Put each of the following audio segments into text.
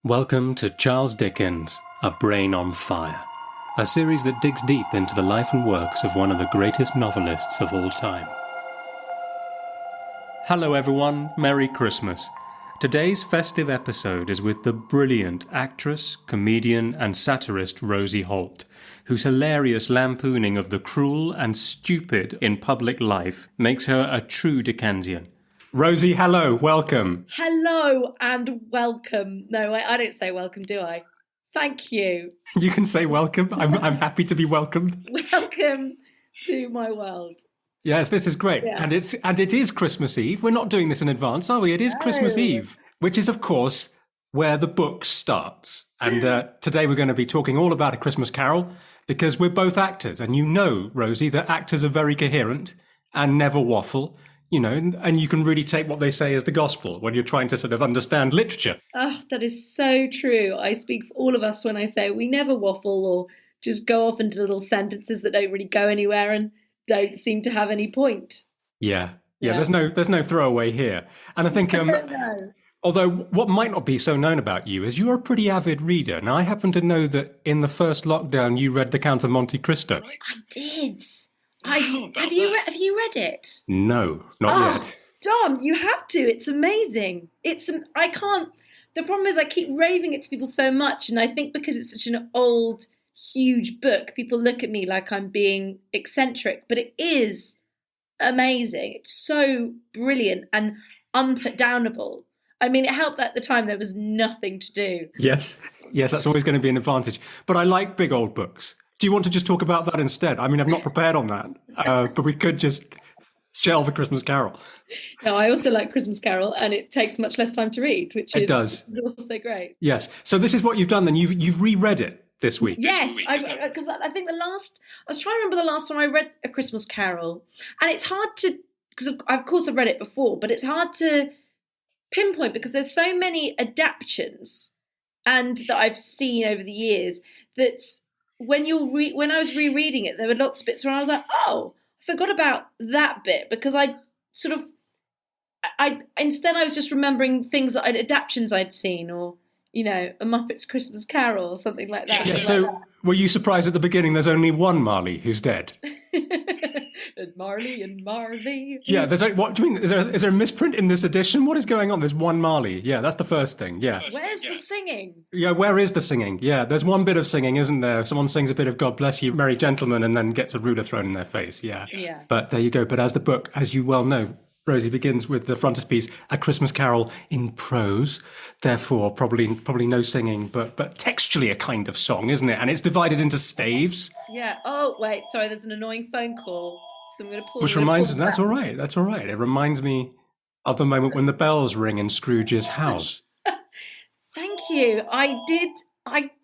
Welcome to Charles Dickens' A Brain on Fire, a series that digs deep into the life and works of one of the greatest novelists of all time. Hello everyone, Merry Christmas. Today's festive episode is with the brilliant actress, comedian and satirist Rosie Holt, whose hilarious lampooning of the cruel and stupid in public life makes her a true Dickensian. Rosie, hello, welcome. Hello and welcome. No, I don't say welcome, do I? Thank you. You can say welcome. I'm happy to be welcomed. Welcome to my world. Yes, this is great. Yeah. And it is Christmas Eve. We're not doing this in advance, are we? It is Christmas Eve, which is, of course, where the book starts. And today we're going to be talking all about A Christmas Carol because we're both actors. And you know, Rosie, that actors are very coherent and never waffle. You know, and you can really take what they say as the gospel when you're trying to sort of understand literature. Oh, that is so true. I speak for all of us when I say we never waffle or just go off into little sentences that don't really go anywhere and don't seem to have any point. Yeah. There's no throwaway here. And I think, No. although what might not be so known about you is you're a pretty avid reader. Now, I happen to know that in the first lockdown, you read The Count of Monte Cristo. I did. Have you read it? No, not yet. Dom, you have to. It's amazing. The problem is I keep raving it to people so much, and I think because it's such an old, huge book, people look at me like I'm being eccentric, but it is amazing. It's so brilliant and unputdownable. I mean, it helped that at the time there was nothing to do. Yes, that's always going to be an advantage. But I like big old books. Do you want to just talk about that instead? I mean, I'm not prepared on that, but we could just shelve A Christmas Carol. No, I also like Christmas Carol, and it takes much less time to read, which is also great. Yes. So this is what you've done then. You've reread it this week. Yes, because I think I was trying to remember the last time I read A Christmas Carol, and it's hard to, because of course I've read it before, but it's hard to pinpoint because there's so many adaptions and that I've seen over the years that when I was rereading it, there were lots of bits where I was like, oh, I forgot about that bit because I instead I was just remembering things adaptions I'd seen, or you know, A Muppets Christmas Carol or something like that. Yeah, so were you surprised at the beginning there's only one Marley who's dead? There's Marley and Marley. Yeah, what do you mean? Is there a misprint in this edition? What is going on? There's one Marley. Yeah, that's the first thing. Yeah. Where's the singing? Yeah, where is the singing? Yeah, there's one bit of singing, isn't there? Someone sings a bit of God Bless You, Merry Gentlemen, and then gets a ruler thrown in their face. Yeah. But there you go. But as the book, as you well know, Rosie, begins with the frontispiece, A Christmas Carol in prose, therefore probably no singing, but textually a kind of song, isn't it? And it's divided into staves. Yeah. Oh, wait, sorry, there's an annoying phone call, so I'm going to pause. Which reminds me, that's all right. It reminds me of the moment when the bells ring in Scrooge's house. Thank you. I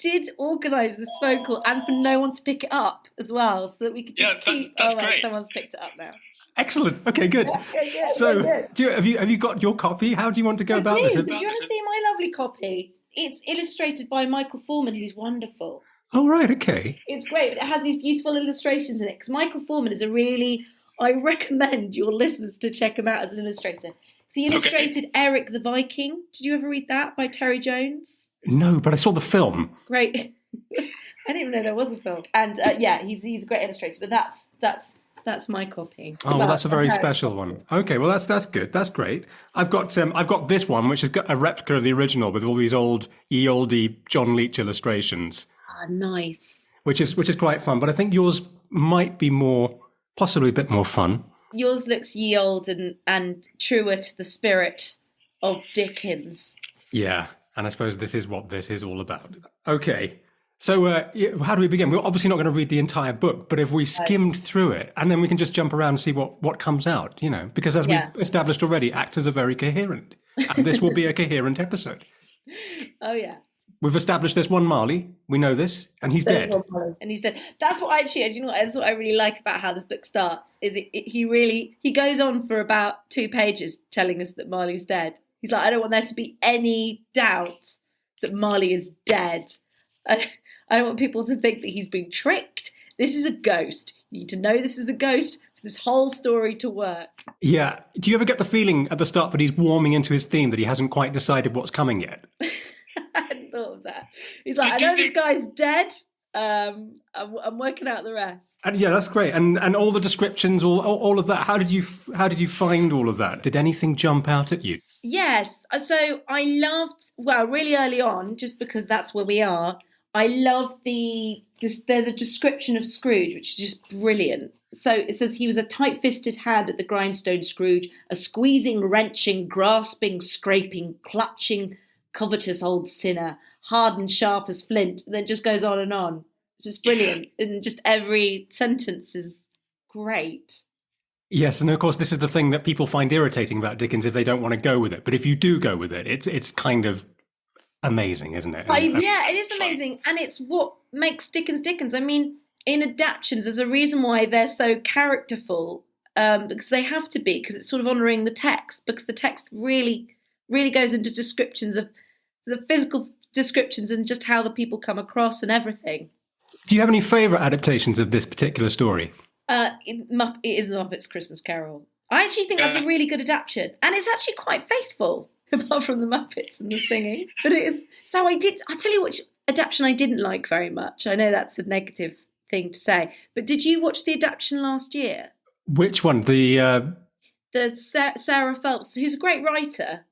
did organise this phone call and for no one to pick it up as well, so that we could just keep. That's right, great. Someone's picked it up now. Excellent. Okay, good. Yeah, so, have you got your copy? How do you want to go about this? Do you want to see my lovely copy? It's illustrated by Michael Foreman, who's wonderful. Oh, right. Okay. It's great. It has these beautiful illustrations in it because Michael Foreman is I recommend your listeners to check him out as an illustrator. So he illustrated Eric the Viking. Did you ever read that by Terry Jones? No, but I saw the film. Great. I didn't even know there was a film. And he's a great illustrator. But that's my copy. Oh, well, that's a very special one. Okay, well, that's good. That's great. I've got this one, which has got a replica of the original with all these oldie John Leach illustrations. Ah, nice. Which is quite fun. But I think yours might be possibly a bit more fun. Yours looks ye old and truer to the spirit of Dickens. Yeah, and I suppose this is what this is all about. Okay. So how do we begin? We're obviously not going to read the entire book, but if we skimmed through it, and then we can just jump around and see what comes out, you know, because as we established already, actors are very coherent, and this will be a coherent episode. Oh, yeah. We've established there's one Marley, we know this, and he's dead. And he's dead. That's what that's what I really like about how this book starts, is he goes on for about 2 pages telling us that Marley's dead. He's like, I don't want there to be any doubt that Marley is dead. I don't want people to think that he's been tricked. This is a ghost. You need to know this is a ghost for this whole story to work. Yeah. Do you ever get the feeling at the start that he's warming into his theme, that he hasn't quite decided what's coming yet? I hadn't thought of that. He's like, I know this guy's dead. I'm working out the rest. And yeah, that's great. And all the descriptions, all of that. How did you find all of that? Did anything jump out at you? Yes. So I loved, really early on, just because that's where we are. I love there's a description of Scrooge, which is just brilliant. So it says he was a tight-fisted hand at the grindstone Scrooge, a squeezing, wrenching, grasping, scraping, clutching, covetous old sinner, hard and sharp as flint. And then it just goes on and on. It's just brilliant. And just every sentence is great. Yes, and of course, this is the thing that people find irritating about Dickens if they don't want to go with it. But if you do go with it, it's kind of amazing, isn't it? Yeah, it is amazing. And it's what makes Dickens. I mean, in adaptions, there's a reason why they're so characterful, because they have to be, because it's sort of honouring the text, because the text really, really goes into descriptions of the physical descriptions and just how the people come across and everything. Do you have any favourite adaptations of this particular story? It is The Muppets Christmas Carol. I actually think that's a really good adaptation, and it's actually quite faithful, apart from the Muppets and the singing. But it is. So I'll tell you which adaptation I didn't like very much. I know that's a negative thing to say, but did you watch the adaptation last year? Which one? The Sarah Phelps, who's a great writer.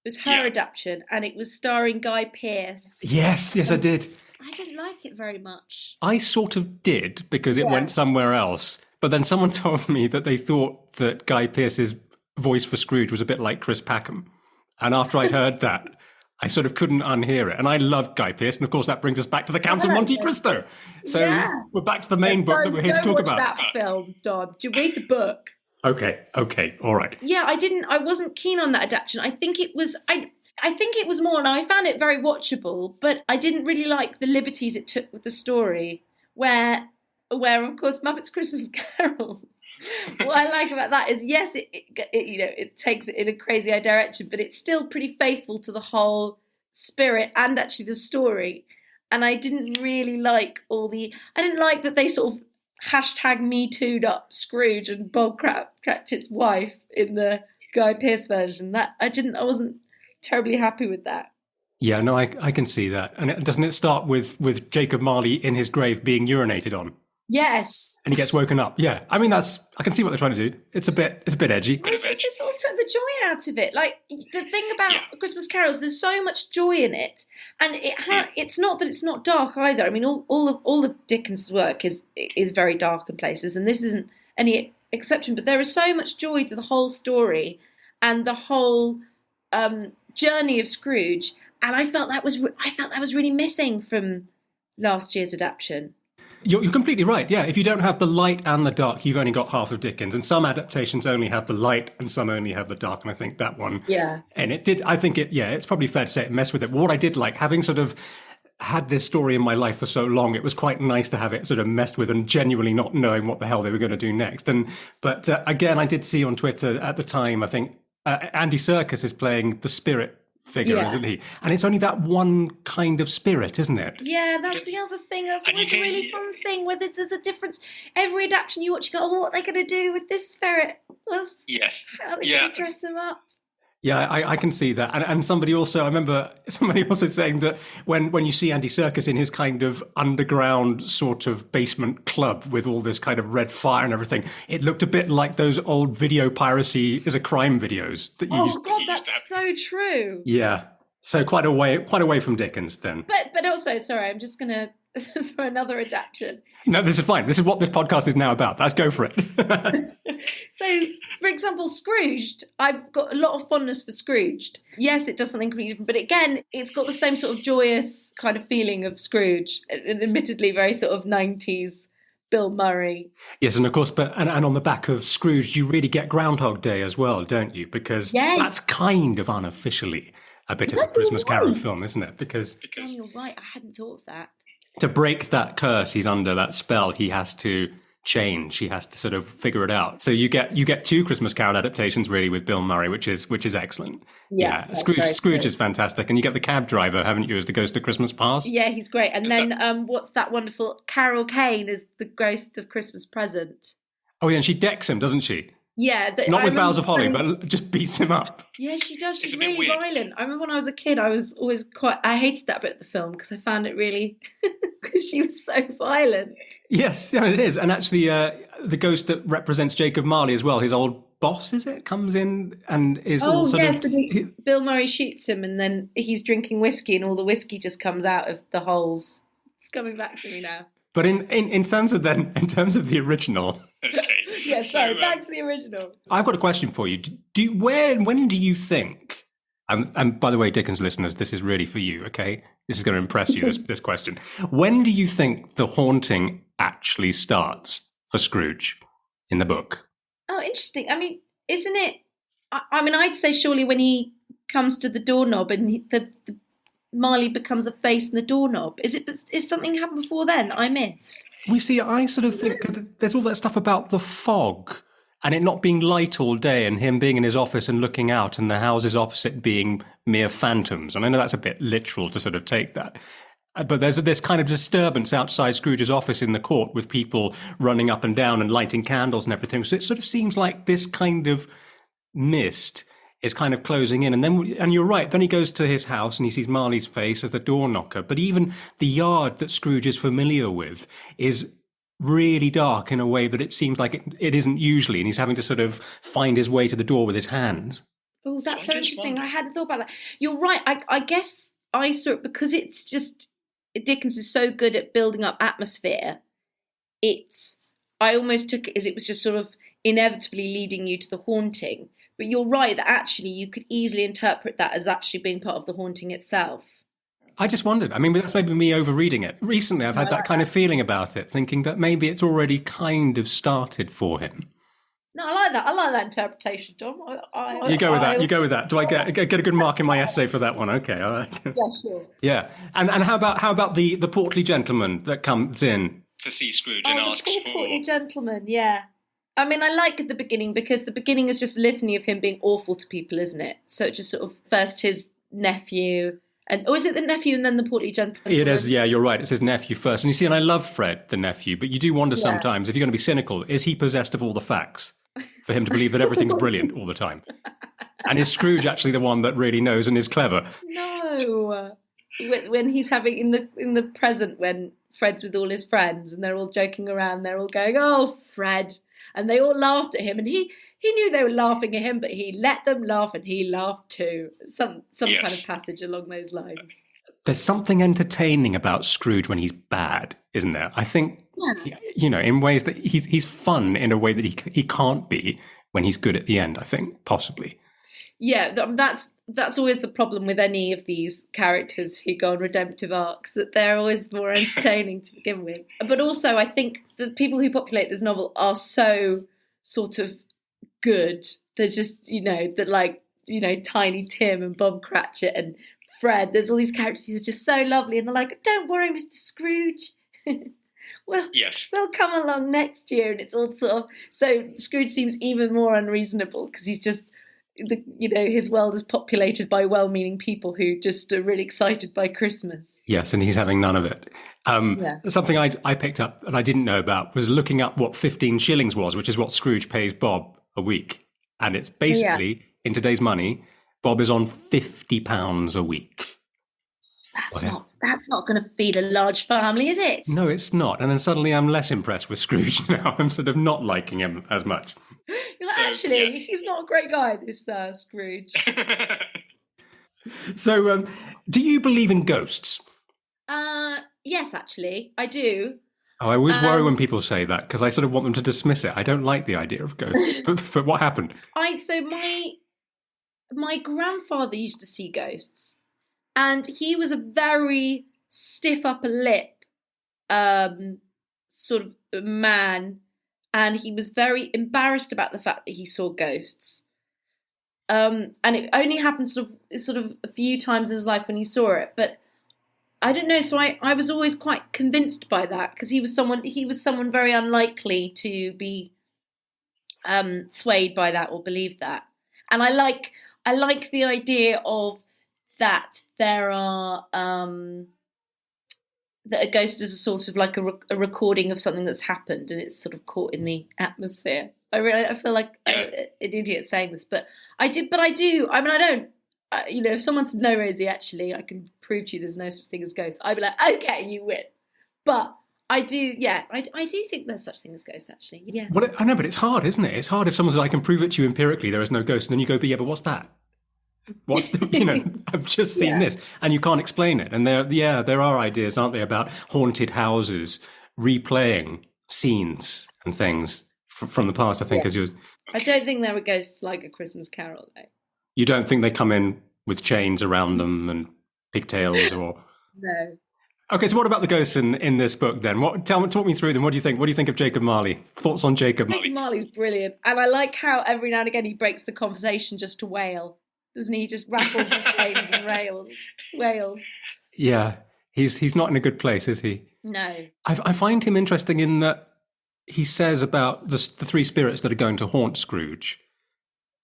It was her adaptation, and it was starring Guy Pearce. Yes, I did. I didn't like it very much. I sort of did, because it went somewhere else. But then someone told me that they thought that Guy Pearce's voice for Scrooge was a bit like Chris Packham. And after I'd heard that, I sort of couldn't unhear it. And I loved Guy Pearce. And of course, that brings us back to the Count of Monte Cristo. So we're back to the main book that we're here to talk about. That film, Don. Do you read the book? Okay, all right. Yeah, I wasn't keen on that adaptation. I think it was more, and I found it very watchable, but I didn't really like the liberties it took with the story, where of course Muppets Christmas Carol. What I like about that is, yes, it takes it in a crazy direction, but it's still pretty faithful to the whole spirit and actually the story. And I didn't really like I didn't like that they sort of #MeToo'd up Scrooge and Bob Cratchit's wife in the Guy Pearce version. That I wasn't terribly happy with that. Yeah, no, I can see that. And doesn't it start with Jacob Marley in his grave being urinated on? Yes. And he gets woken up. Yeah. I mean, I can see what they're trying to do. It's a bit edgy. It just sort of took the joy out of it. Like, the thing about Christmas Carols, there's so much joy in it. And it's not that it's not dark either. I mean, all of Dickens' work is very dark in places, and this isn't any exception. But there is so much joy to the whole story and the whole journey of Scrooge. And I felt that was really missing from last year's adaptation. You're completely right. Yeah, if you don't have the light and the dark, you've only got half of Dickens. And some adaptations only have the light and some only have the dark. And I think that one, and it did. I think it's probably fair to say it messed with it. But what I did like, having sort of had this story in my life for so long, it was quite nice to have it sort of messed with and genuinely not knowing what the hell they were going to do next. But again, I did see on Twitter at the time, I think Andy Serkis is playing the spirit figure, isn't he? And it's only that one kind of spirit, isn't it? Yeah, that's the other thing. That's always a really fun thing, where there's a difference. Every adaptation you watch, you go, what are they going to do with this spirit? How are they going to dress him up? Yeah, I can see that. And somebody also, I remember somebody also saying that when you see Andy Serkis in his kind of underground sort of basement club with all this kind of red fire and everything, it looked a bit like those old video piracy is a crime videos that you used. God, that's so true. Yeah. So quite away from Dickens then. But also, sorry, I'm just going to throw another adaptation. No, this is fine. This is what this podcast is now about. Let's go for it. So, for example, Scrooged, I've got a lot of fondness for Scrooged. Yes, it does something completely different, but again, it's got the same sort of joyous kind of feeling of Scrooge, and admittedly very sort of 90s Bill Murray. Yes, and of course, and on the back of Scrooge, you really get Groundhog Day as well, don't you? Because that's kind of unofficially a bit of a Christmas Carol film, isn't it? Because you're right, I hadn't thought of that. To break that curse, he's under that spell, he has to change. He has to sort of figure it out. So you get two Christmas Carol adaptations really with Bill Murray, which is excellent. Yeah. Scrooge is fantastic, and you get the cab driver, haven't you, as the Ghost of Christmas Past? Yeah, he's great. And then what's that wonderful Carol Kane as the Ghost of Christmas Present? Oh yeah, and she decks him, doesn't she? Yeah, Not I with boughs remember of holly, but just beats him up. Yeah, she does. It's She's a bit really weird. violent. I remember when I was a kid, I was always I hated that bit of the film because I found it really, because she was so violent. Yes, yeah, it is. And actually, the ghost that represents Jacob Marley as well, his old boss, is it, comes in and is all Oh, sort yes. of. Bill Murray shoots him and then he's drinking whiskey and all the whiskey just comes out of the holes. It's coming back to me now. But in terms of the original, Okay. Yeah, sorry, So, back to the original. I've got a question for you. When do you think? And by the way, Dickens listeners, this is really for you. Okay, this is going to impress you. This question. When do you think the haunting actually starts for Scrooge in the book? Oh, interesting. I mean, isn't it? I mean, I'd say surely when he comes to the doorknob and the Marley becomes a face in the doorknob. Is something happened before then I missed? We see. I sort of think because there's all that stuff about the fog and it not being light all day, and him being in his office and looking out, and the houses opposite being mere phantoms. And I know that's a bit literal to sort of take that. But there's this kind of disturbance outside Scrooge's office in the court with people running up and down and lighting candles and everything. So it sort of seems like this kind of mist is kind of closing in. And you're right, then he goes to his house and he sees Marley's face as the door knocker. But even the yard that Scrooge is familiar with is really dark in a way that it seems like it isn't usually. And he's having to sort of find his way to the door with his hand. Oh, that's so interesting. I hadn't thought about that. You're right. I guess I saw it because it's just, Dickens is so good at building up atmosphere. I almost took it as it was just sort of inevitably leading you to the haunting. But you're right that actually you could easily interpret that as actually being part of the haunting itself. I just wondered. I mean, that's maybe me overreading it. Recently, I've had that kind of feeling about it, thinking that maybe it's already kind of started for him. No, I like that. I like that interpretation, John. You go with that. You go with that. Do I get a good mark in my essay for that one? Okay, all right. Yeah, sure. Yeah, and how about the portly gentleman that comes in to see Scrooge and asks the portly gentleman? Yeah. I mean, I like the beginning because the beginning is just a litany of him being awful to people, isn't it? So it just sort of first his nephew. Or is it the nephew and then the portly gentleman? It is, yeah, you're right. It's his nephew first. And you see, and I love Fred, the nephew, but you do wonder sometimes, if you're going to be cynical, is he possessed of all the facts for him to believe that everything's brilliant all the time? And is Scrooge actually the one that really knows and is clever? No. When he's having, in the present, when Fred's with all his friends and they're all joking around, they're all going, "Oh, Fred." And they all laughed at him, and he knew they were laughing at him, but he let them laugh, and he laughed too. Some kind of passage along those lines. There's something entertaining about Scrooge when he's bad, isn't there? I think, in ways that he's fun in a way that he can't be when he's good at the end, I think, possibly. Yeah, that's always the problem with any of these characters who go on redemptive arcs, that they're always more entertaining to begin with. But also, I think the people who populate this novel are so sort of good. There's just, Tiny Tim and Bob Cratchit and Fred. There's all these characters who are just so lovely, and they're like, "Don't worry, Mr. Scrooge. We'll come along next year." And it's all sort of, so Scrooge seems even more unreasonable because he's just, his world is populated by well-meaning people who just are really excited by Christmas. Yes, and he's having none of it. Something I picked up and I didn't know about was looking up what 15 shillings was, which is what Scrooge pays Bob a week. And it's basically, in today's money, Bob is on £50 a week. That's not going to feed a large family, is it? No, it's not. And then suddenly I'm less impressed with Scrooge now. I'm sort of not liking him as much. You're like, he's not a great guy, this Scrooge. So, do you believe in ghosts? Yes, actually, I do. Oh, I always worry when people say that because I sort of want them to dismiss it. I don't like the idea of ghosts. but what happened? So my grandfather used to see ghosts, and he was a very stiff upper lip sort of man, and he was very embarrassed about the fact that he saw ghosts. And it only happened sort of a few times in his life when he saw it, but I don't know. So I was always quite convinced by that because he was someone very unlikely to be swayed by that or believe that. And I like the idea of that there are that a ghost is a sort of like a recording of something that's happened and it's sort of caught in the atmosphere. I feel like an idiot saying this, but I do. I mean, I don't. If someone said no, Rosie, actually, I can prove to you there's no such thing as ghosts. I'd be like, okay, you win. But I do, yeah, I do think there's such thing as ghosts, actually. Yeah. Well, I know, but it's hard, isn't it? It's hard if someone says, I can prove it to you empirically, there is no ghost, and then you go, but yeah, but what's that? What's the, I've just seen this, and you can't explain it. And there are ideas, aren't there, about haunted houses replaying scenes and things from the past, I think, as yours. I don't think there are ghosts like A Christmas Carol, though. You don't think they come in with chains around them and pigtails or... No. Okay, so what about the ghosts in this book then? Talk me through them. What do you think? What do you think of Jacob Marley? Thoughts on Jacob Marley? Jacob Marley's brilliant, and I like how every now and again he breaks the conversation just to wail, doesn't he? He just rattles his chains and wails. Yeah, he's not in a good place, is he? No. I find him interesting in that he says about the three spirits that are going to haunt Scrooge,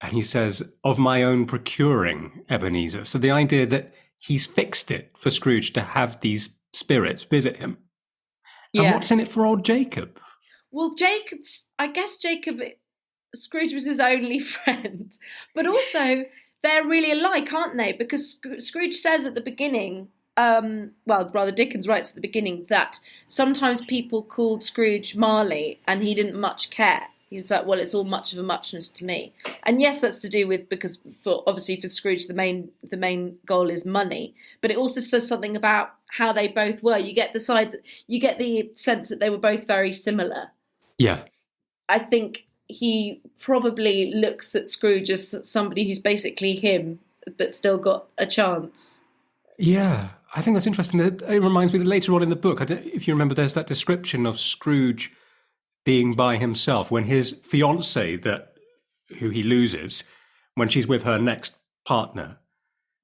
and he says, of my own procuring, Ebenezer. So the idea that he's fixed it for Scrooge to have these spirits visit him. Yeah. And what's in it for old Jacob? Well, Scrooge was his only friend. But also, they're really alike, aren't they? Because Scrooge says at the beginning, Dickens writes at the beginning that sometimes people called Scrooge Marley and he didn't much care. He was like, well, it's all much of a muchness to me. And yes, that's to do with, because for Scrooge, the main goal is money. But it also says something about how they both were. You get the sense that they were both very similar. Yeah. I think he probably looks at Scrooge as somebody who's basically him, but still got a chance. Yeah, I think that's interesting. It reminds me that later on in the book, if you remember, there's that description of Scrooge being by himself when his fiancée, who he loses, when she's with her next partner,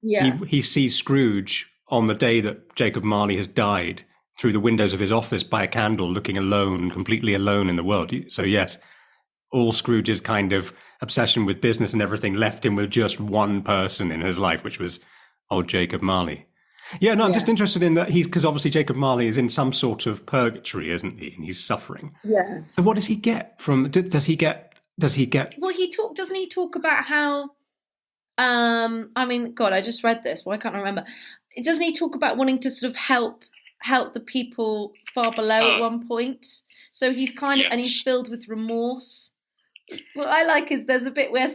he sees Scrooge on the day that Jacob Marley has died through the windows of his office by a candle, looking alone, completely alone in the world. So yes, all Scrooge's kind of obsession with business and everything left him with just one person in his life, which was old Jacob Marley. Yeah, no, I'm just interested in that because obviously Jacob Marley is in some sort of purgatory, isn't he? And he's suffering. Yeah. So what does he get from? Does he get? Well, doesn't he talk about how? I mean, God, I just read this. Why can't I remember? Doesn't he talk about wanting to sort of help the people far below at one point? So he's kind of, and he's filled with remorse. What I like is there's a bit where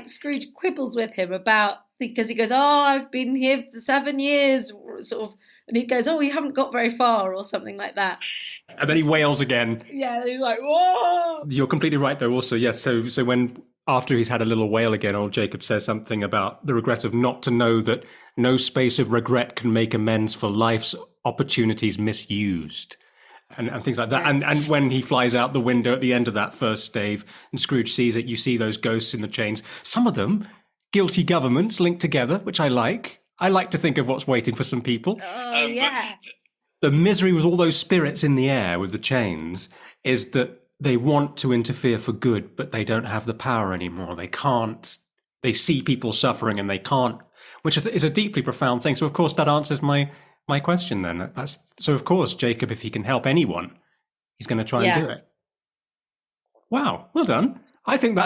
Scrooge quibbles with him about, because he goes, oh, I've been here for 7 years, sort of, and he goes, oh, you haven't got very far, or something like that. And then he wails again. Yeah, and he's like, whoa! You're completely right, though. Also, yes. So when after he's had a little wail again, old Jacob says something about the regret of not to know that no space of regret can make amends for life's opportunities misused. And things like that. And when he flies out the window at the end of that first stave and Scrooge sees it, you see those ghosts in the chains. Some of them, guilty governments linked together, which I like. I like to think of what's waiting for some people. Oh, yeah. The misery with all those spirits in the air with the chains is that they want to interfere for good, but they don't have the power anymore. They can't. They see people suffering and they can't, which is a deeply profound thing. So, of course, that answers my question then. So, of course, Jacob, if he can help anyone, he's going to try and do it. Wow, well done. I think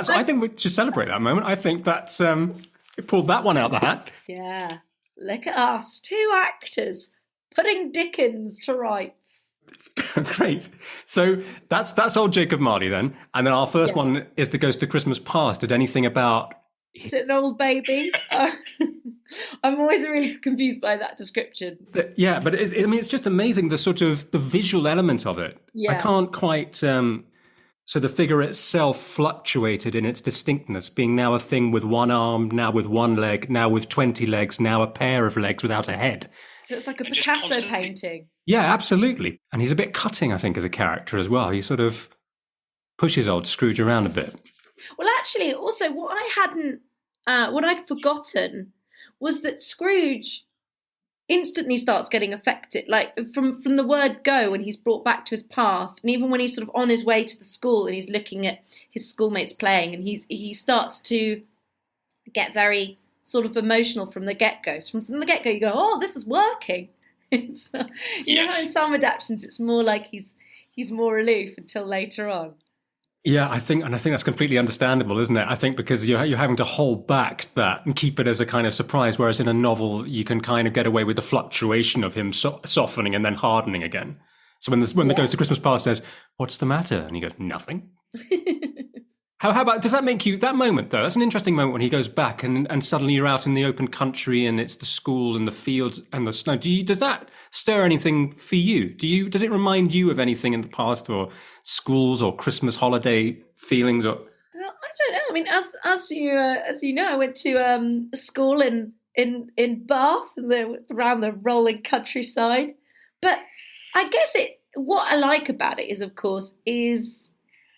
we should celebrate that moment. I think that's we pulled that one out of the hat. Yeah, look at us, 2 actors putting Dickens to rights. Great. So that's old Jacob Marley then, and then our first one is the Ghost of Christmas Past. Did anything about? Is it an old baby? I'm always really confused by that description. Yeah, but it's just amazing the sort of the visual element of it. Yeah. I can't quite. So the figure itself fluctuated in its distinctness, being now a thing with one arm, now with one leg, now with 20 legs, now a pair of legs without a head. So it's like a Picasso painting. Yeah, absolutely. And he's a bit cutting, I think, as a character as well. He sort of pushes old Scrooge around a bit. Well, actually, also what I'd forgotten was that Scrooge instantly starts getting affected, like from the word go when he's brought back to his past, and even when he's sort of on his way to the school and he's looking at his schoolmates playing, and he starts to get very sort of emotional from the get-go. From the get-go, you go, oh, this is working. It's, know how in some adaptations it's more like he's more aloof until later on. Yeah, I think that's completely understandable, isn't it? I think because you're having to hold back that and keep it as a kind of surprise, whereas in a novel you can kind of get away with the fluctuation of him softening and then hardening again. So when the Ghost of Christmas Past says, "What's the matter?" and he goes, "Nothing." How about, does that make you, that moment though, that's an interesting moment when he goes back and suddenly you're out in the open country and it's the school and the fields and the snow. Does that stir anything for you? Does it remind you of anything in the past, or schools or Christmas holiday feelings? Or Well, I don't know. I mean, as you know, I went to a school in Bath, around the rolling countryside. But I guess what I like about it is, of course, is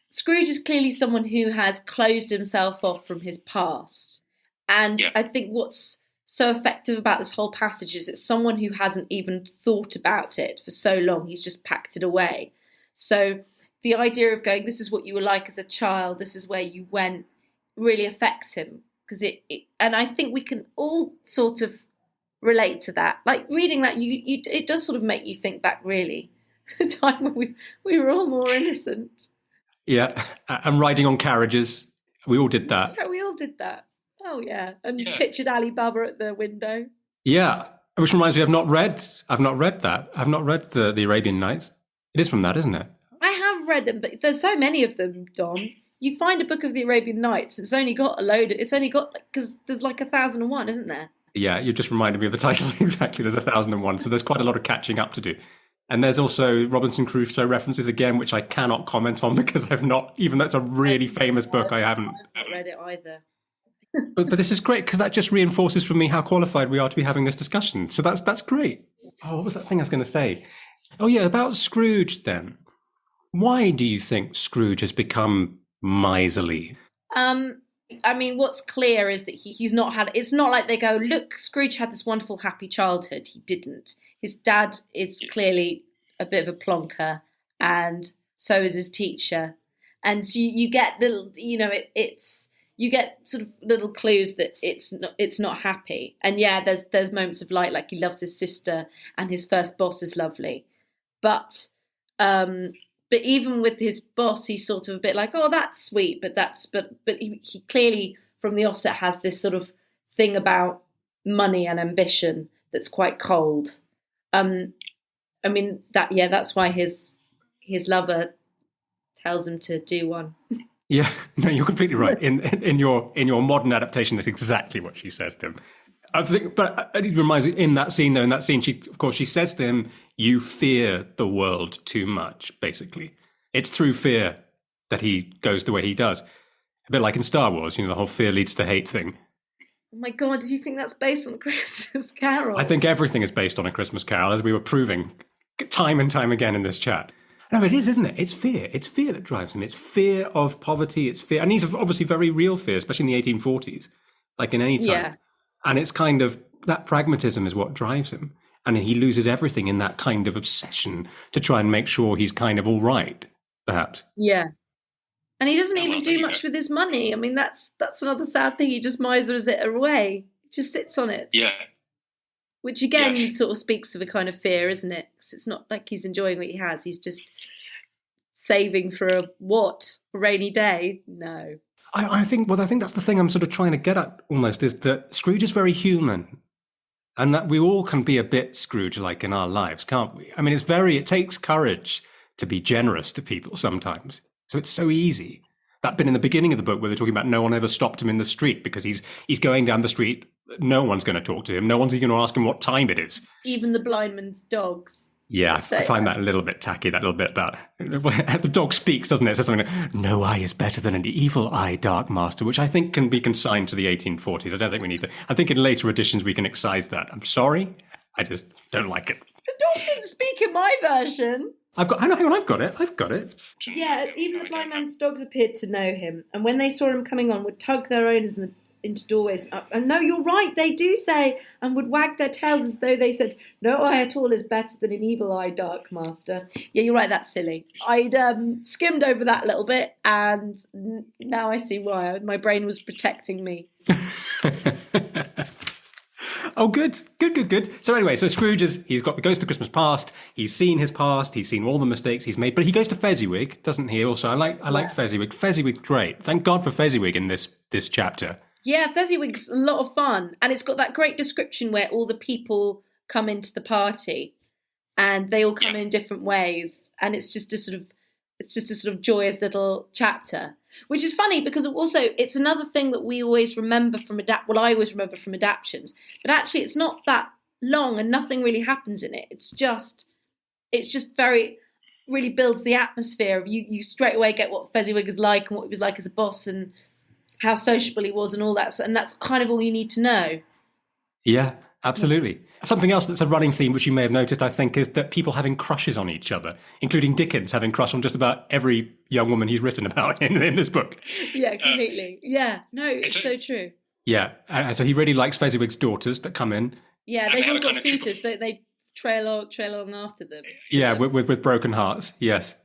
Scrooge is clearly someone who has closed himself off from his past. And I think what's so effective about this whole passage is it's someone who hasn't even thought about it for so long. He's just packed it away. So the idea of going, this is what you were like as a child, this is where you went, really affects him. Because and I think we can all sort of relate to that. Like reading that, it does sort of make you think back, really, the time when we were all more innocent. yeah, and riding on carriages, we all did that. Yeah, we all did that. Oh yeah, and pictured Alibaba at the window. Yeah, which reminds me, I've not read that. I've not read the Arabian Nights. It is from that, isn't it? I have read them, but there's so many of them, Don. You find a book of the Arabian Nights, it's only got because there's like 1001, isn't there? Yeah, you just reminded me of the title. Exactly, there's 1001, so there's quite a lot of catching up to do. And there's also Robinson Crusoe references again, which I cannot comment on because I've not, even though it's a really famous book, I haven't read it either. But this is great because that just reinforces for me how qualified we are to be having this discussion. So that's great. Oh, what was that thing I was going to say? Oh yeah, about Scrooge then. Why do you think Scrooge has become miserly? I mean, what's clear is that he's not had. It's not like they go, look, Scrooge had this wonderful, happy childhood. He didn't. His dad is clearly a bit of a plonker, and so is his teacher. And so you get little, you get sort of little clues that it's not happy. And yeah, there's moments of light, like he loves his sister, and his first boss is lovely, but even with his boss, he's sort of a bit like, oh, that's sweet, but he clearly from the offset has this sort of thing about money and ambition that's quite cold. I mean that's why his lover tells him to do one. Yeah, no, you're completely right. In your modern adaptation, that's exactly what she says to him. I think, but it reminds me in that scene, she says to him, "You fear the world too much." Basically, it's through fear that he goes the way he does. A bit like in Star Wars, the whole fear leads to hate thing. Oh my God, did you think that's based on a Christmas Carol? I think everything is based on A Christmas Carol, as we were proving time and time again in this chat. No, it is, isn't it? It's fear. It's fear that drives him. It's fear of poverty. It's fear. And these are obviously very real fear, especially in the 1840s, like in any time. Yeah. And it's kind of that pragmatism is what drives him. And he loses everything in that kind of obsession to try and make sure he's kind of all right, perhaps. Yeah. And he doesn't even do much with his money. I mean, that's another sad thing. He just misers it away. He just sits on it. Yeah. Which again sort of speaks of a kind of fear, isn't it? Because it's not like he's enjoying what he has. He's just saving for a rainy day? No. I think that's the thing I'm sort of trying to get at almost, is that Scrooge is very human. And that we all can be a bit Scrooge-like in our lives, can't we? I mean, it takes courage to be generous to people sometimes. So it's so easy. That bit in the beginning of the book where they're talking about no one ever stopped him in the street because he's going down the street. No one's going to talk to him. No one's even going to ask him what time it is. Even the blind man's dogs. Yeah, I find that a little bit tacky, that little bit about... The dog speaks, doesn't it? It says something like, no eye is better than an evil eye, Dark Master, which I think can be consigned to the 1840s. I don't think we need to... I think in later editions we can excise that. I'm sorry, I just don't like it. The dog didn't speak in my version. I've got it. Yeah, even the blind man's dogs appeared to know him, and when they saw him coming on, would tug their owners into doorways. And no, you're right, they do say, and would wag their tails as though they said, no eye at all is better than an evil eye, Dark Master. Yeah, you're right, that's silly. I'd skimmed over that a little bit, and now I see why. My brain was protecting me. Oh, good. So anyway, so he's got the Ghost of Christmas Past. He's seen his past. He's seen all the mistakes he's made. But he goes to Fezziwig, doesn't he? Also, I like Fezziwig. Fezziwig's great. Thank God for Fezziwig in this chapter. Yeah, Fezziwig's a lot of fun, and it's got that great description where all the people come into the party, and they all come in different ways, and it's just a sort of joyous little chapter, which is funny because also it's another thing that we always remember from I always remember from adaptions, but actually it's not that long and nothing really happens in it. It's just very really builds the atmosphere of you straight away get what Fezziwig is like and what he was like as a boss and how sociable he was and all that, and that's kind of all you need to know. Yeah, absolutely. Something else that's a running theme, which you may have noticed, I think, is that people having crushes on each other, including Dickens having crush on just about every young woman he's written about in this book. Yeah, completely. It's so true. Yeah, and so he really likes Fezziwig's daughters that come in. Yeah, they've all got suitors. They trail on after them. Yeah, with broken hearts, yes.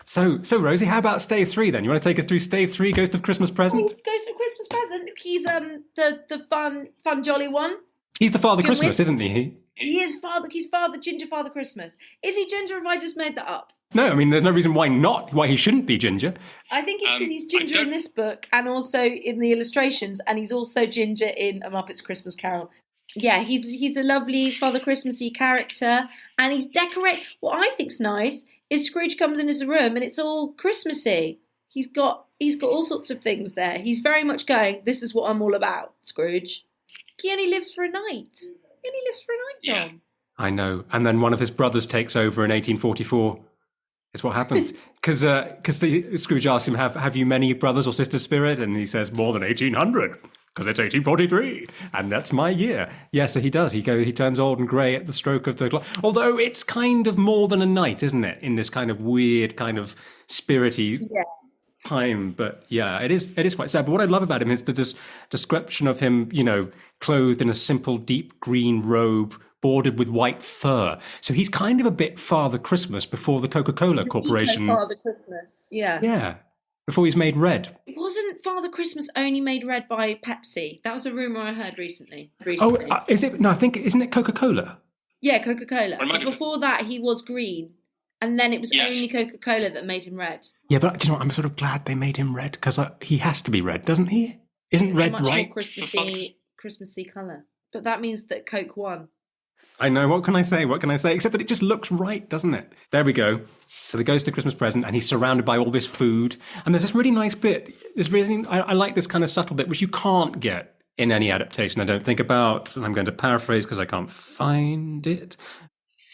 So Rosie, how about Stave 3 then? You want to take us through Stave 3, Ghost of Christmas Present? Ghost of Christmas Present. He's the fun jolly one. He's the Father Christmas, isn't he? He is Father. He's Ginger Father Christmas. Is he Ginger? Or have I just made that up? No, I mean there's no reason why he shouldn't be Ginger. I think it's because he's Ginger in this book and also in the illustrations, and he's also Ginger in A Muppet's Christmas Carol. Yeah, he's a lovely Father Christmassy character, and he's decorated. What I think's nice is Scrooge comes in his room and it's all Christmassy. He's got all sorts of things there. He's very much going, this is what I'm all about, Scrooge. He only lives for a night. Tom. I know. And then one of his brothers takes over in 1844. Is what happens. Because Scrooge asks him, have you many brothers or sisters, Spirit? And he says, more than 1,800, because it's 1843. And that's my year. Yeah, so he does. He turns old and grey at the stroke of the clock. Although it's kind of more than a night, isn't it? In this kind of weird, kind of spirity time. But yeah, it is quite sad. But what I love about him is the description of him, clothed in a simple deep green robe, bordered with white fur. So he's kind of a bit Father Christmas before the Coca-Cola Corporation. Father Christmas, yeah. Yeah, before he's made red. Wasn't Father Christmas only made red by Pepsi? That was a rumour I heard recently. Oh, is it? No, I think, isn't it Coca-Cola? Yeah, Coca-Cola. But before that, he was green. And then it was only Coca-Cola that made him red. Yeah, but do you know what? I'm sort of glad they made him red, because he has to be red, doesn't he? Isn't red right? More Christmassy colour. But that means that Coke won. I know, what can I say? Except that it just looks right, doesn't it? There we go. So the Ghost of Christmas Present, and he's surrounded by all this food. And there's this really nice bit. I like this kind of subtle bit, which you can't get in any adaptation, I don't think about. And I'm going to paraphrase because I can't find it.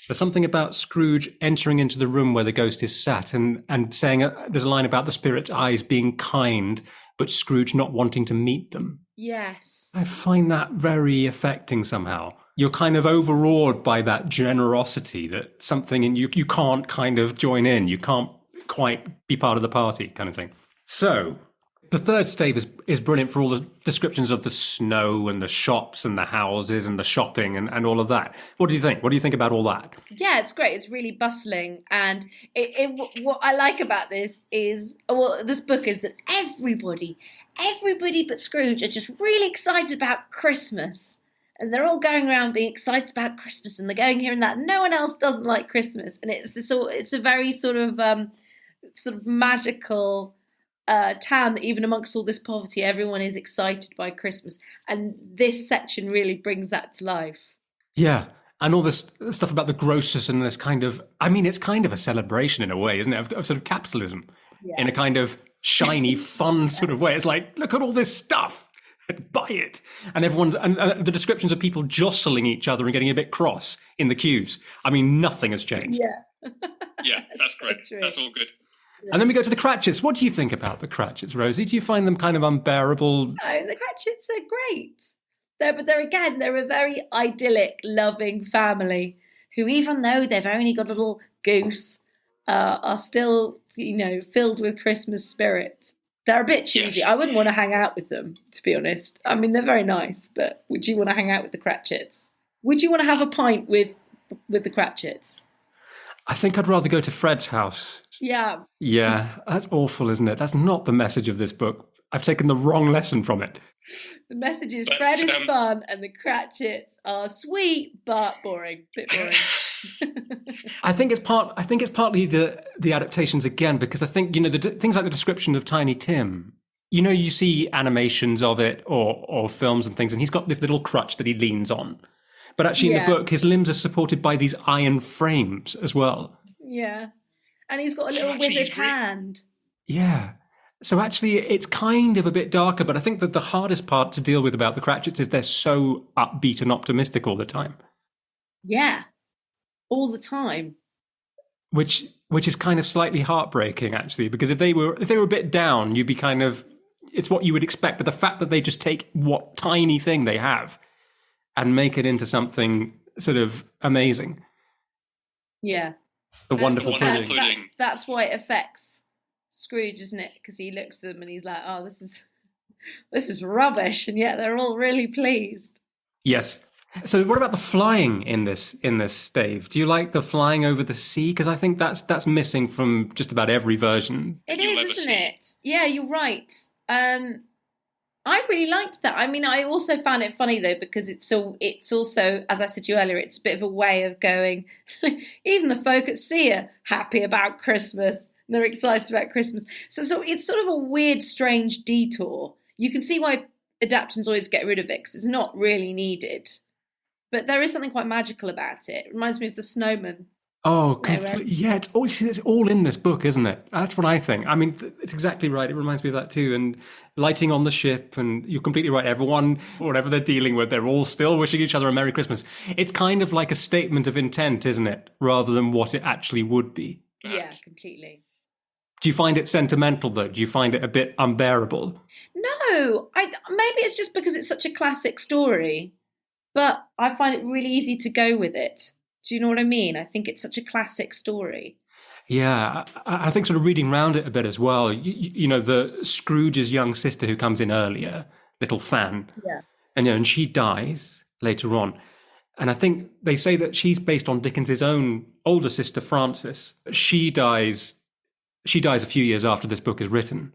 There's something about Scrooge entering into the room where the ghost is sat and saying, there's a line about the spirit's eyes being kind, but Scrooge not wanting to meet them. Yes. I find that very affecting somehow. You're kind of overawed by that generosity, that something in you can't kind of join in. You can't quite be part of the party kind of thing. So the third stave is brilliant for all the descriptions of the snow and the shops and the houses and the shopping and all of that. What do you think? What do you think about all that? Yeah, it's great. It's really bustling. And what I like about this this book is that everybody but Scrooge are just really excited about Christmas. And they're all going around being excited about Christmas, and they're going here and that. No one else doesn't like Christmas, and it's a very sort of magical town that even amongst all this poverty, everyone is excited by Christmas, and this section really brings that to life. Yeah, and all this stuff about the grocers and this kind of, it's kind of a celebration in a way, isn't it, of sort of capitalism in a kind of shiny, fun sort of way. It's like, look at all this stuff. Buy it. And the descriptions of people jostling each other and getting a bit cross in the queues. Nothing has changed. Yeah, that's great. That's all good. Yeah. And then we go to the Cratchits. What do you think about the Cratchits, Rosie? Do you find them kind of unbearable? No, the Cratchits are great. They're a very idyllic, loving family who, even though they've only got a little goose, are still, filled with Christmas spirit. They're a bit cheesy. Yes. I wouldn't want to hang out with them, to be honest. They're very nice, but would you want to hang out with the Cratchits? Would you want to have a pint with the Cratchits? I think I'd rather go to Fred's house. Yeah. Yeah, that's awful, isn't it? That's not the message of this book I've taken the wrong lesson from it. The message is Fred is fun and the Cratchits are sweet but boring. Bit boring. I think it's partly the adaptations again, because I think, you know, things like the description of Tiny Tim. You know, you see animations of it or films and things, and he's got this little crutch that he leans on. But actually in the book, his limbs are supported by these iron frames as well. Yeah. And he's got a little withered hand. Yeah. So actually it's kind of a bit darker, but I think that the hardest part to deal with about the Cratchits is they're so upbeat and optimistic all the time. Yeah. All the time. Which is kind of slightly heartbreaking, actually, because if they were a bit down, you'd be kind of, it's what you would expect. But the fact that they just take what tiny thing they have and make it into something sort of amazing. Yeah. The wonderful pudding. That's why it affects Scrooge, isn't it? Because he looks at them and he's like, oh, this is rubbish. And yet they're all really pleased. Yes. So what about the flying in this, Dave? Do you like the flying over the sea? Because I think that's missing from just about every version. It is, isn't it? Yeah, you're right. I really liked that. I mean, I also found it funny though, because it's also, as I said to you earlier, it's a bit of a way of going, even the folk at sea are happy about Christmas. They're excited about Christmas. So it's sort of a weird, strange detour. You can see why adaptations always get rid of it, because it's not really needed. But there is something quite magical about it. It reminds me of the snowman. Oh, completely. Yeah, it's all in this book, isn't it? That's what I think. I mean, it's exactly right. It reminds me of that too. And lighting on the ship, and you're completely right. Everyone, whatever they're dealing with, they're all still wishing each other a Merry Christmas. It's kind of like a statement of intent, isn't it? Rather than what it actually would be. Yeah, completely. Do you find it sentimental, though? Do you find it a bit unbearable? No, maybe it's just because it's such a classic story, but I find it really easy to go with it. Do you know what I mean? I think it's such a classic story. Yeah, I think sort of reading around it a bit as well, you know, the Scrooge's young sister who comes in earlier, little Fan, and she dies later on. And I think they say that she's based on Dickens's own older sister, Frances. She dies a few years after this book is written.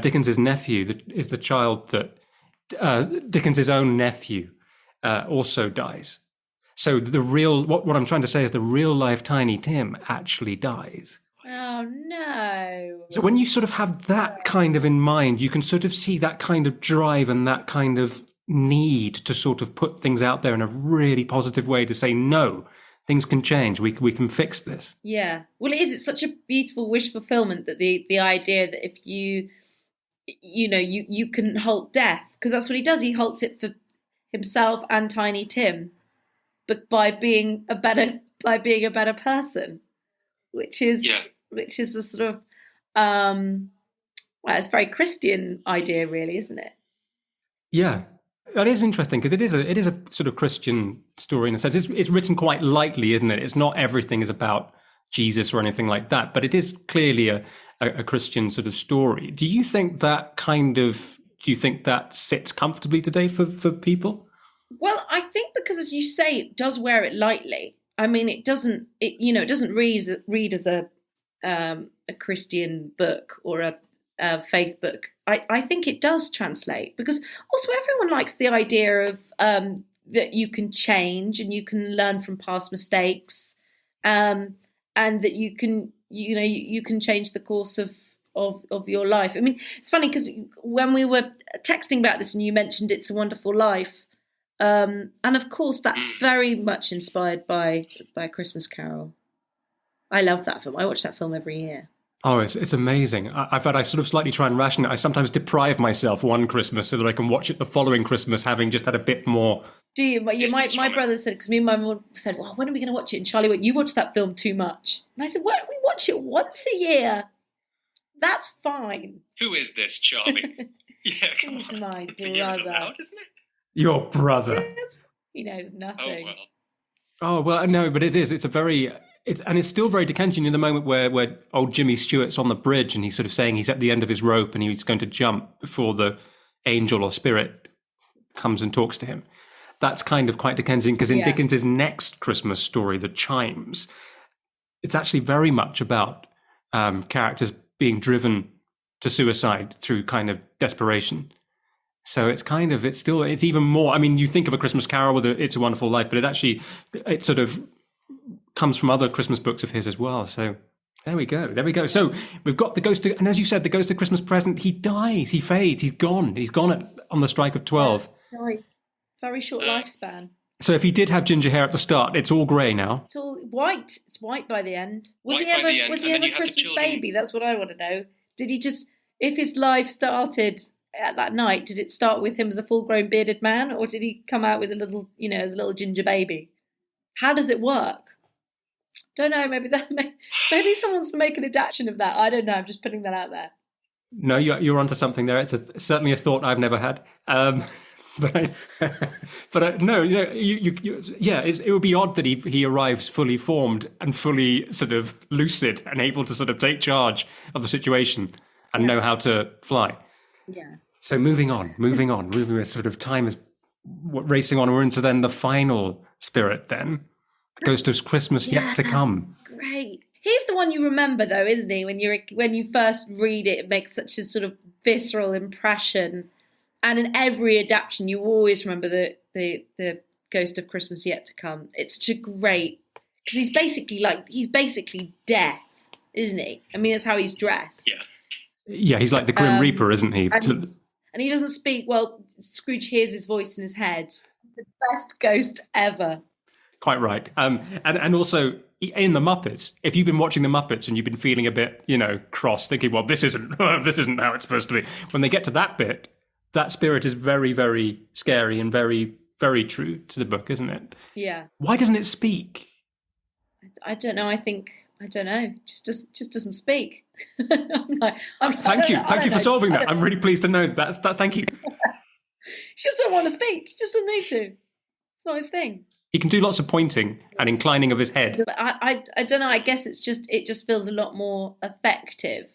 Dickens's nephew is the child that Dickens's own nephew also dies. So what I'm trying to say is the real life Tiny Tim actually dies. Oh no. So when you sort of have that kind of in mind, you can sort of see that kind of drive and that kind of need to sort of put things out there in a really positive way to say, no, things can change. We can fix this. Yeah. Well, it is. It's such a beautiful wish fulfillment that the idea that if you can halt death, because that's what he does. He halts it for himself and Tiny Tim, but by being a better person, which is a sort of it's a very Christian idea, really, isn't it? Yeah. That is interesting, because it is a sort of Christian story in a sense. It's written quite lightly, isn't it? It's not everything is about Jesus or anything like that, but it is clearly a Christian sort of story. Do you think that sits comfortably today for people? Well, I think because, as you say, it does wear it lightly. I mean, it doesn't read as a Christian book or a faith book. I think it does translate, because also everyone likes the idea of that you can change and you can learn from past mistakes, and that you can change the course of your life. I mean, it's funny because when we were texting about this and you mentioned It's a Wonderful Life, and of course that's very much inspired by A Christmas Carol. I love that film. I watch that film every year. Oh, it's amazing. I sort of slightly try and ration it. I sometimes deprive myself one Christmas so that I can watch it the following Christmas, having just had a bit more. Do you? My brother said, because me and my mum said, well, when are we going to watch it? And Charlie went, you watch that film too much. And I said, why don't we watch it once a year? That's fine. Who is this, Charlie? Yeah, come He's on. my It's a year brother. allowed, isn't it? Your brother. He knows nothing. Oh, well. Oh, well, no, but it is. It's still very Dickensian in the moment where old Jimmy Stewart's on the bridge and he's sort of saying he's at the end of his rope and he's going to jump before the angel or spirit comes and talks to him. That's kind of quite Dickensian, because in Dickens's next Christmas story, The Chimes, it's actually very much about characters being driven to suicide through kind of desperation. So it's even more. I mean, you think of A Christmas Carol with It's a Wonderful Life, but it sort of comes from other Christmas books of his as well. So there we go. So we've got and as you said, the Ghost of Christmas Present. He dies. He fades. He's gone. He's gone on the strike of 12. Very short lifespan. So if he did have ginger hair at the start, it's all grey now. It's all white. It's white by the end. Was he ever a Christmas baby? That's what I want to know. Did he just, if his life started at that night, did it start with him as a full-grown bearded man, or did he come out with a little, as a little ginger baby? How does it work? Don't know. Maybe someone wants to make an adaptation of that. I don't know. I'm just putting that out there. No, you're onto something there. It's certainly a thought I've never had. No, it would be odd that he arrives fully formed and fully sort of lucid and able to sort of take charge of the situation and know how to fly. Yeah. So moving on, sort of time is racing on. We're into then the final spirit then. Ghost of Christmas Yet to Come. Great. He's the one you remember though, isn't he? When you first read it, it makes such a sort of visceral impression. And in every adaptation, you always remember the Ghost of Christmas Yet to Come. It's such a great, because he's basically death, isn't he? I mean, that's how he's dressed. Yeah, he's like the Grim Reaper, isn't he? And he doesn't speak. Well, Scrooge hears his voice in his head. The best ghost ever. Quite right. And also in the Muppets, if you've been watching the Muppets and you've been feeling a bit, cross, thinking, well, this isn't how it's supposed to be. When they get to that bit, that spirit is very, very scary and very, very true to the book, isn't it? Yeah. Why doesn't it speak? I don't know. I don't know. Just doesn't speak. Thank you for solving that. I'm really pleased to know that. Thank you. He just don't want to speak. He just doesn't need to. It's not his thing. He can do lots of pointing and inclining of his head. But I don't know. I guess it just feels a lot more effective.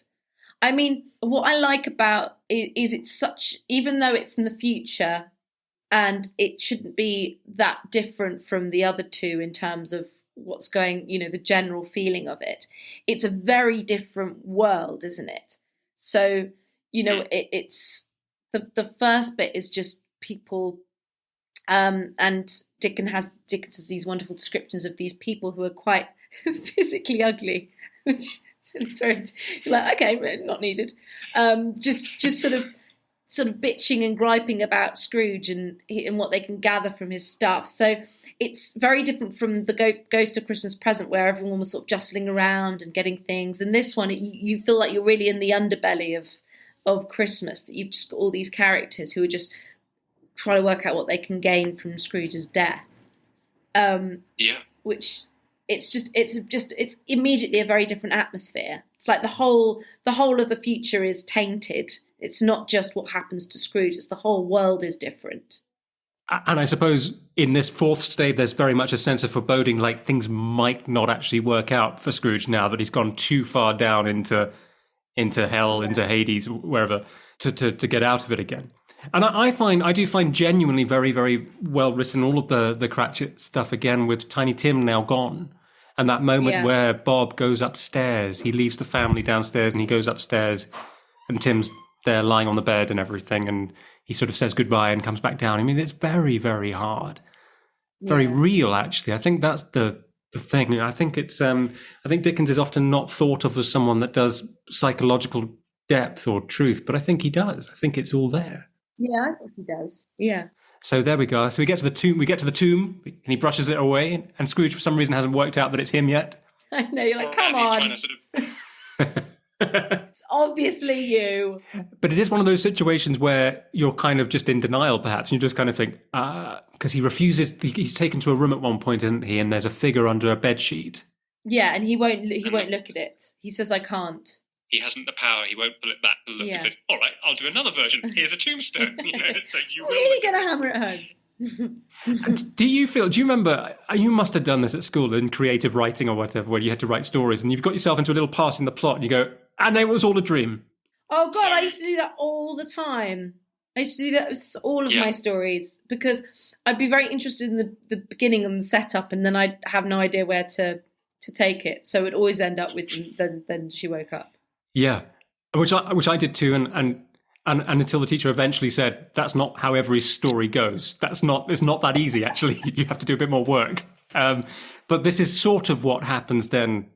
I mean, what I like about it is it's such, even though it's in the future and it shouldn't be that different from the other two in terms of what's going, the general feeling of it. It's a very different world, isn't it? So, it's the first bit is just people, and Dickens has these wonderful descriptions of these people who are quite physically ugly, which it's very like, okay, not needed. Just sort of bitching and griping about Scrooge and what they can gather from his stuff. So it's very different from the Ghost of Christmas Present, where everyone was sort of jostling around and getting things. And this one, you feel like you're really in the underbelly of Christmas, that you've just got all these characters who are just trying to work out what they can gain from Scrooge's death. Which it's immediately a very different atmosphere. It's like the whole of the future is tainted. It's not just what happens to Scrooge, it's the whole world is different. And I suppose in this fourth stage, there's very much a sense of foreboding, like things might not actually work out for Scrooge now that he's gone too far down into hell, into Hades, wherever, to get out of it again. And I do find genuinely very, very well written all of the Cratchit stuff again, with Tiny Tim now gone. And that moment where Bob goes upstairs, he leaves the family downstairs and he goes upstairs and Tim's there lying on the bed and everything, and he sort of says goodbye and comes back down. I mean, it's very, very hard. Very real, actually. I think that's the thing. I think it's I think Dickens is often not thought of as someone that does psychological depth or truth, but I think he does. I think it's all there. Yeah, I think he does. Yeah. So there we go. So we get to the tomb, and he brushes it away, and Scrooge for some reason hasn't worked out that it's him yet. I know, you're like, come on. He's trying to it's obviously you. But it is one of those situations where you're kind of just in denial, perhaps. And you just kind of think, because he refuses. He's taken to a room at one point, isn't he? And there's a figure under a bedsheet. Yeah, and he won't look at it. He says, "I can't." He hasn't the power. He won't pull it back. Look and say, "All right, I'll do another version. Here's a tombstone." So you will. Really going to hammer it home. And do you remember, you must have done this at school in creative writing or whatever, where you had to write stories and you've got yourself into a little part in the plot and you go, and it was all a dream. Oh God, I used to do that all the time. I used to do that with all of my stories, because I'd be very interested in the beginning and the setup, and then I'd have no idea where to take it. So it would always end up with then she woke up. Yeah. Which I did too, and until the teacher eventually said, that's not how every story goes. It's not that easy, actually. You have to do a bit more work. But this is sort of what happens then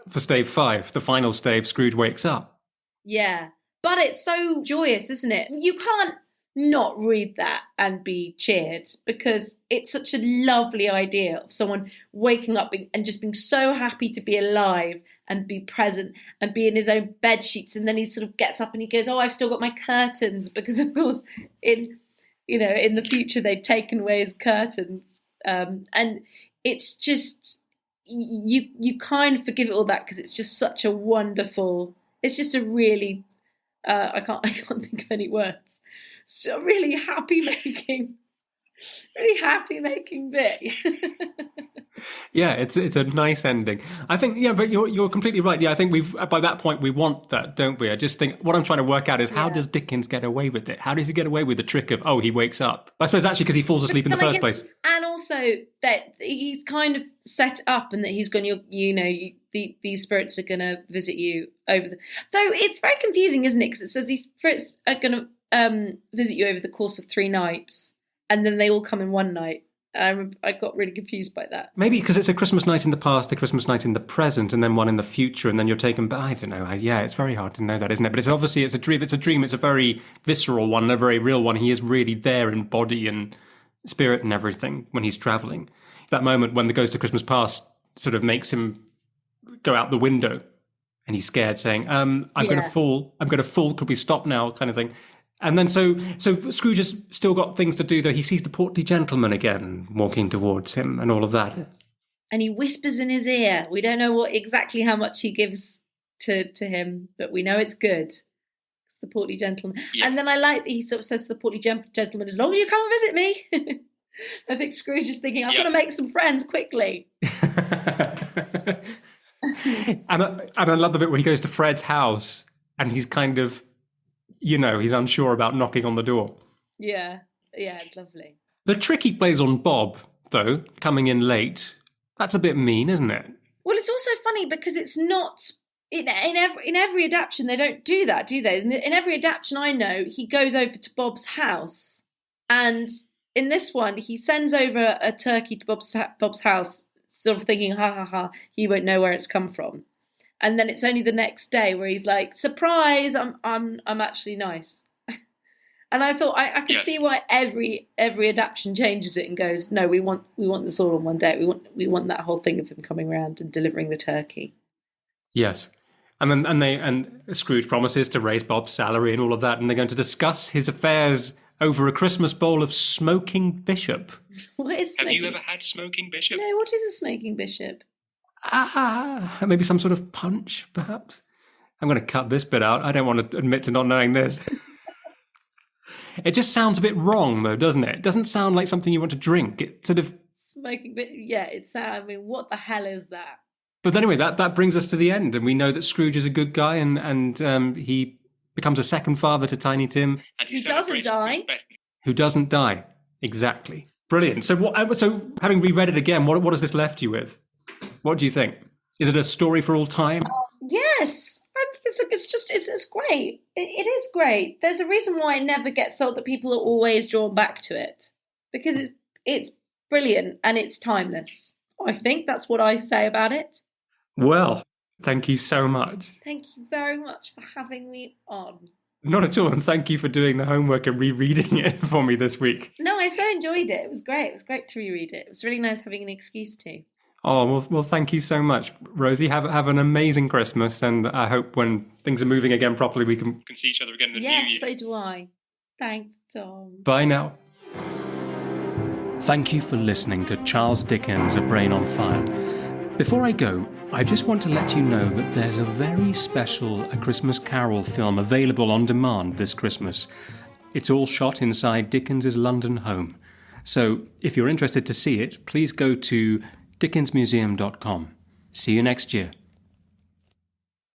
for stave 5, the final stave, Scrooge wakes up. Yeah. But it's so joyous, isn't it? You can't not read that and be cheered, because it's such a lovely idea of someone waking up and just being so happy to be alive and be present and be in his own bed sheets. And then he sort of gets up and he goes, oh, I've still got my curtains, because of course in the future they'd taken away his curtains. And it's just, you kind of forgive it all that, because it's just such a wonderful, it's just a really, I can't think of any words. So really happy making bit. Yeah, it's a nice ending. I think, yeah, but you're completely right. Yeah, I think by that point we want that, don't we? I just think what I'm trying to work out is how does Dickens get away with it? How does he get away with the trick of, he wakes up? I suppose actually because he falls asleep in the first place. And also that he's kind of set up, and that he's going, these spirits are going to visit you over the... Though it's very confusing, isn't it? Because it says these spirits are going to visit you over the course of 3 nights, and then they all come in one night. I got really confused by that. Maybe because it's a Christmas night in the past, a Christmas night in the present, and then one in the future, and then you're taken back. I don't know. Yeah, it's very hard to know that, isn't it? But it's obviously it's a dream. It's a dream. It's a very visceral one, a very real one. He is really there in body and spirit and everything when he's travelling. That moment when the Ghost of Christmas Past sort of makes him go out the window, and he's scared, saying, "I'm going to fall. I'm going to fall. Could we stop now?" kind of thing. And then so Scrooge has still got things to do, though. He sees the portly gentleman again walking towards him and all of that. And he whispers in his ear. We don't know exactly how much he gives to him, but we know it's good. It's the portly gentleman. Yeah. And then I like that he sort of says to the portly gentleman, as long as you come and visit me. I think Scrooge is thinking, I've got to make some friends quickly. And I love the bit when he goes to Fred's house and he's kind of... he's unsure about knocking on the door. Yeah, it's lovely. The trick he plays on Bob, though, coming in late, that's a bit mean, isn't it? Well, it's also funny because it's not... In every adaptation, they don't do that, do they? In every adaptation I know, he goes over to Bob's house. And in this one, he sends over a turkey to Bob's house, sort of thinking, ha, ha, ha, he won't know where it's come from. And then it's only the next day where he's like, surprise, I'm actually nice. And I thought I could see why every adaptation changes it and goes, no, we want this all on one day. We want that whole thing of him coming around and delivering the turkey. Yes. And Scrooge promises to raise Bob's salary and all of that, and they're going to discuss his affairs over a Christmas bowl of smoking bishop. What is smoking? Have you ever had smoking bishop? No, what is a smoking bishop? Maybe some sort of punch, perhaps. I'm going to cut this bit out. I don't want to admit to not knowing this. It just sounds a bit wrong, though, doesn't it? It doesn't sound like something you want to drink. It sort of... Smoking bishop, yeah, what the hell is that? But anyway, that brings us to the end, and we know that Scrooge is a good guy, and he becomes a second father to Tiny Tim. And he doesn't die. Who doesn't die. Exactly. Brilliant. So having reread it again, what has this left you with? What do you think? Is it a story for all time? Yes. I think it's great. It is great. There's a reason why it never gets old, that people are always drawn back to it. Because it's brilliant and it's timeless. I think that's what I say about it. Well, thank you so much. Thank you very much for having me on. Not at all, and thank you for doing the homework and rereading it for me this week. No, I so enjoyed it. It was great. It was great to reread it. It was really nice having an excuse to. Oh, well, thank you so much, Rosie. Have an amazing Christmas, and I hope when things are moving again properly, we can see each other again in the new year. Yes, so do I. Thanks, Tom. Bye now. Thank you for listening to Charles Dickens' A Brain on Fire. Before I go, I just want to let you know that there's a very special A Christmas Carol film available on demand this Christmas. It's all shot inside Dickens' London home. So if you're interested to see it, please go to dickensmuseum.com. See you next year.